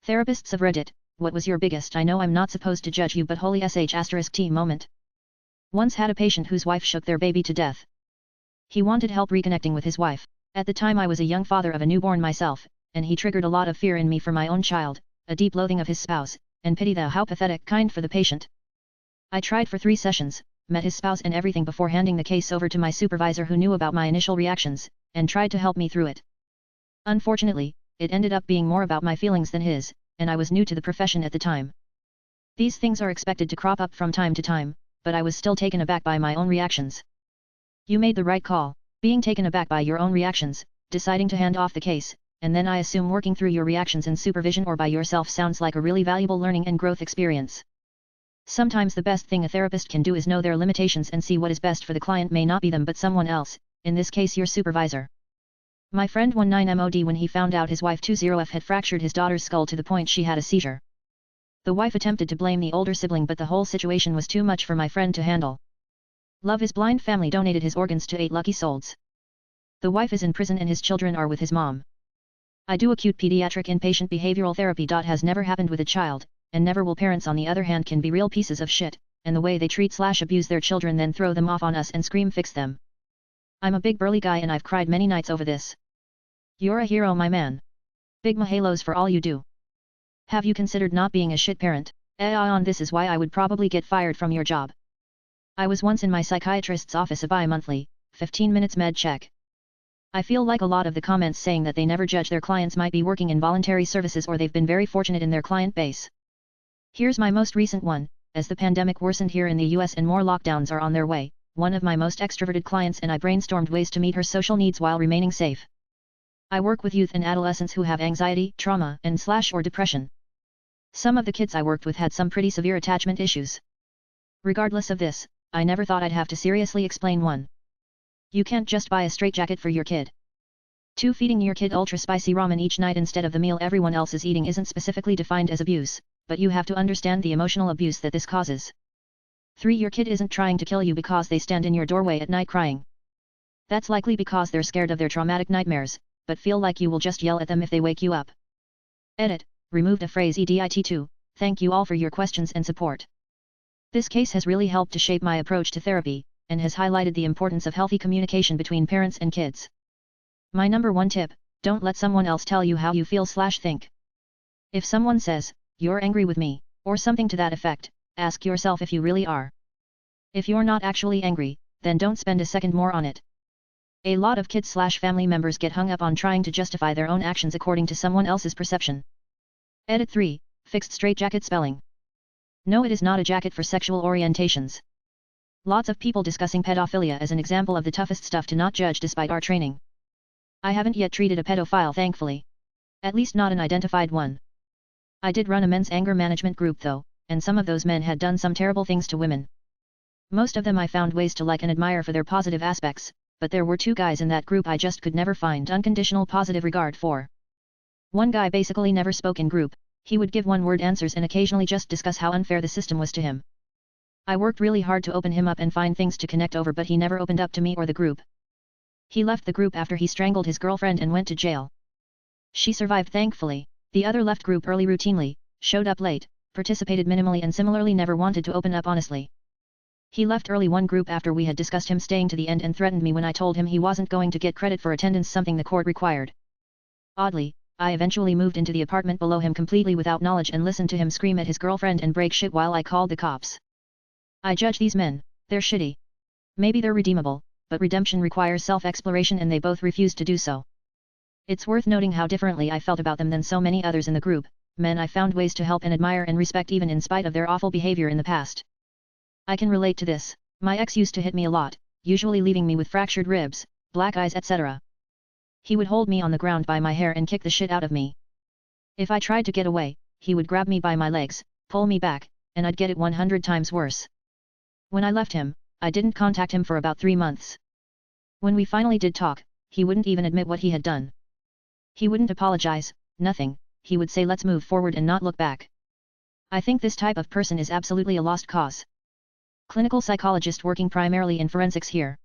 Therapists of Reddit, what was your biggest I know I'm not supposed to judge you but holy sh*t moment? Once had a patient whose wife shook their baby to death. He wanted help reconnecting with his wife. At the time I was a young father of a newborn myself, and he triggered a lot of fear in me for my own child, a deep loathing of his spouse, and pity the how pathetic kind for the patient. I tried for 3 sessions, met his spouse and everything before handing the case over to my supervisor who knew about my initial reactions, and tried to help me through it. Unfortunately, it ended up being more about my feelings than his, and I was new to the profession at the time. These things are expected to crop up from time to time, but I was still taken aback by my own reactions. You made the right call, being taken aback by your own reactions, deciding to hand off the case, and then I assume working through your reactions in supervision or by yourself sounds like a really valuable learning and growth experience. Sometimes the best thing a therapist can do is know their limitations and see what is best for the client may not be them but someone else, in this case your supervisor. My friend 19 when he found out his wife 20F had fractured his daughter's skull to the point she had a seizure. The wife attempted to blame the older sibling but the whole situation was too much for my friend to handle. Love is Blind family donated his organs to 8 lucky souls. The wife is in prison and his children are with his mom. I do acute pediatric inpatient behavioral therapy. Has never happened with a child, and never will. Parents on the other hand can be real pieces of shit, and the way they treat/abuse their children then throw them off on us and scream fix them. I'm a big burly guy and I've cried many nights over this. You're a hero my man. Big mahalos for all you do. Have you considered not being a shit parent? On this is why I would probably get fired from your job. I was once in my psychiatrist's office a bi-monthly, 15 minutes med check. I feel like a lot of the comments saying that they never judge their clients might be working in voluntary services or they've been very fortunate in their client base. Here's my most recent one. As the pandemic worsened here in the US and more lockdowns are on their way, one of my most extroverted clients and I brainstormed ways to meet her social needs while remaining safe. I work with youth and adolescents who have anxiety, trauma, and/or depression. Some of the kids I worked with had some pretty severe attachment issues. Regardless of this, I never thought I'd have to seriously explain 1. You can't just buy a straitjacket for your kid. 2. Feeding your kid ultra spicy ramen each night instead of the meal everyone else is eating isn't specifically defined as abuse, but you have to understand the emotional abuse that this causes. 3. Your kid isn't trying to kill you because they stand in your doorway at night crying. That's likely because they're scared of their traumatic nightmares, but feel like you will just yell at them if they wake you up. Edit. Removed a phrase edit2. Thank you all for your questions and support. This case has really helped to shape my approach to therapy, and has highlighted the importance of healthy communication between parents and kids. My number 1 tip, don't let someone else tell you how you feel/think. If someone says, "You're angry with me," or something to that effect, ask yourself if you really are. If you're not actually angry, then don't spend a second more on it. A lot of kids/family members get hung up on trying to justify their own actions according to someone else's perception. Edit 3, fixed straitjacket spelling. No, it is not a jacket for sexual orientations. Lots of people discussing pedophilia as an example of the toughest stuff to not judge despite our training. I haven't yet treated a pedophile thankfully. At least not an identified one. I did run a men's anger management group though, and some of those men had done some terrible things to women. Most of them I found ways to like and admire for their positive aspects, but there were 2 guys in that group I just could never find unconditional positive regard for. One guy basically never spoke in group, he would give one-word answers and occasionally just discuss how unfair the system was to him. I worked really hard to open him up and find things to connect over but he never opened up to me or the group. He left the group after he strangled his girlfriend and went to jail. She survived thankfully. The other left group early routinely, showed up late, participated minimally and similarly never wanted to open up honestly. He left early one group after we had discussed him staying to the end and threatened me when I told him he wasn't going to get credit for attendance, something the court required. Oddly, I eventually moved into the apartment below him completely without knowledge and listened to him scream at his girlfriend and break shit while I called the cops. I judge these men, they're shitty. Maybe they're redeemable, but redemption requires self-exploration and they both refused to do so. It's worth noting how differently I felt about them than so many others in the group, men I found ways to help and admire and respect even in spite of their awful behavior in the past. I can relate to this. My ex used to hit me a lot, usually leaving me with fractured ribs, black eyes, etc. He would hold me on the ground by my hair and kick the shit out of me. If I tried to get away, he would grab me by my legs, pull me back, and I'd get it 100 times worse. When I left him, I didn't contact him for about 3 months. When we finally did talk, he wouldn't even admit what he had done. He wouldn't apologize, nothing, he would say let's move forward and not look back. I think this type of person is absolutely a lost cause. Clinical psychologist working primarily in forensics here.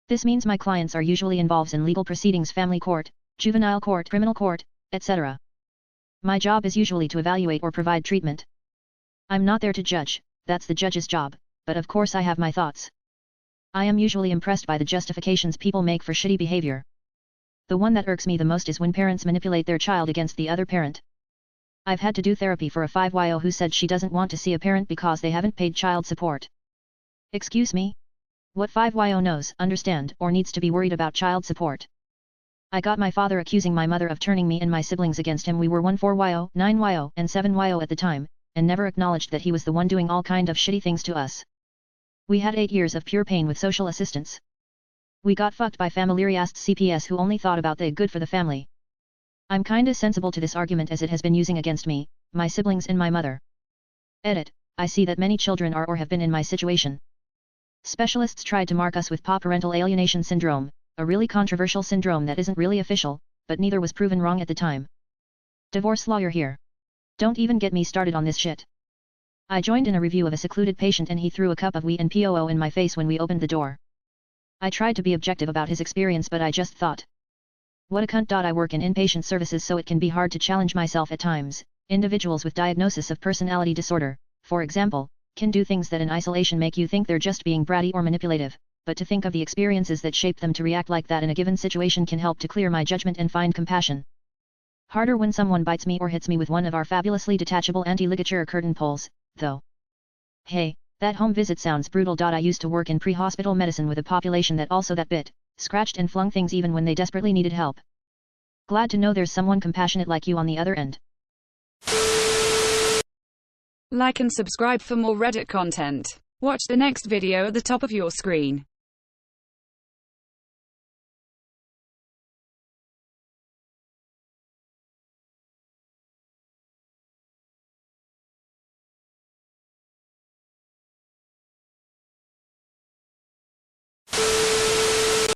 This means my clients are usually involved in legal proceedings, family court, juvenile court, criminal court, etc. My job is usually to evaluate or provide treatment. I'm not there to judge, that's the judge's job, but of course I have my thoughts. I am usually impressed by the justifications people make for shitty behavior. The one that irks me the most is when parents manipulate their child against the other parent. I've had to do therapy for a 5-year who said she doesn't want to see a parent because they haven't paid child support. Excuse me? What 5-year knows, understand, or needs to be worried about child support? I got my father accusing my mother of turning me and my siblings against him. We were 4-year, 9-year, and 7-year at the time, and never acknowledged that he was the one doing all kind of shitty things to us. We had 8 years of pure pain with social assistance. We got fucked by familiarist CPS who only thought about the good for the family. I'm kinda sensible to this argument as it has been using against me, my siblings and my mother. Edit, I see that many children are or have been in my situation. Specialists tried to mark us with parental alienation syndrome, a really controversial syndrome that isn't really official, but neither was proven wrong at the time. Divorce lawyer here. Don't even get me started on this shit. I joined in a review of a secluded patient and he threw a cup of wee and poo in my face when we opened the door. I tried to be objective about his experience but I just thought, what a cunt. I work in inpatient services so it can be hard to challenge myself at times. Individuals with diagnosis of personality disorder, for example, can do things that in isolation make you think they're just being bratty or manipulative, but to think of the experiences that shape them to react like that in a given situation can help to clear my judgment and find compassion. Harder when someone bites me or hits me with one of our fabulously detachable anti-ligature curtain poles, though. Hey, that home visit sounds brutal. I used to work in pre-hospital medicine with a population that also that bit, scratched and flung things even when they desperately needed help. Glad to know there's someone compassionate like you on the other end. Like and subscribe for more Reddit content. Watch the next video at the top of your screen.